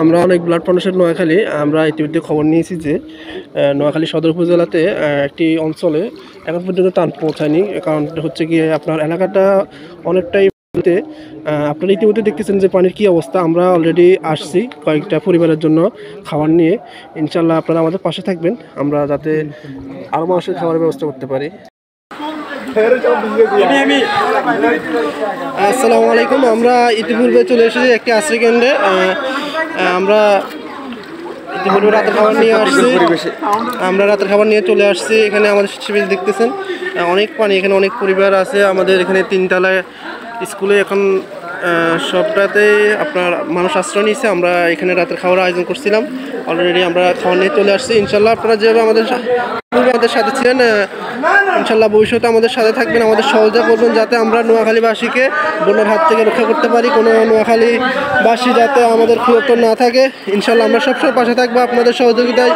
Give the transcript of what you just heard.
আমরা অনেক blood foundation Noakhali আমরা ইতিমধ্যে খবর নিয়েছি যে নোয়াখালী সদর উপজেলাতে একটি অঞ্চলে এখন পর্যন্ত ত্রাণ পৌঁছায়নি। কারণ হচ্ছে গিয়ে আপনার এলাকাটা অনেকটাই আপনারা ইতিমধ্যে দেখতেছেন যে পানির কী অবস্থা। আমরা অলরেডি আসছি কয়েকটা পরিবারের জন্য খাবার নিয়ে। ইনশাল্লাহ আপনারা আমাদের পাশে থাকবেন, আমরা যাতে আরও মানুষের খাবারের ব্যবস্থা করতে পারি। আসসালামু আলাইকুম। আমরা ইতিপূর্বে চলে এসেছি একটি আশ্রয় কেন্দ্রে। আমরা ইতিপূর্বে রাতের খাবার নিয়ে আসছি, আমরা রাতের খাবার নিয়ে চলে আসছি। এখানে আমাদের শিবির দেখতেছেন অনেক পানি, এখানে অনেক পরিবার আছে। আমাদের এখানে 3 তলায় স্কুলে এখন সবটাতে আপনার মানুষ আশ্রয় নিয়েছে। আমরা এখানে রাতের খাবার আয়োজন করছিলাম, অলরেডি আমরা খাবার নিয়ে চলে আসছি। ইনশাল্লাহ আপনারা যেভাবে আমাদের সাথে ছিলেন, ইনশাল্লাহ ভবিষ্যতে আমাদের সাথে থাকবেন, আমাদের সহযোগিতা করবেন যাতে আমরা নোয়াখালীবাসীকে বন্যার হাত থেকে রক্ষা করতে পারি, কোনো নোয়াখালীবাসী যাতে আমাদের ক্ষতিগ্রস্ত না থাকে। ইনশাল্লাহ আমরা সবসময় পাশে থাকবো আপনাদের সহযোগিতায়।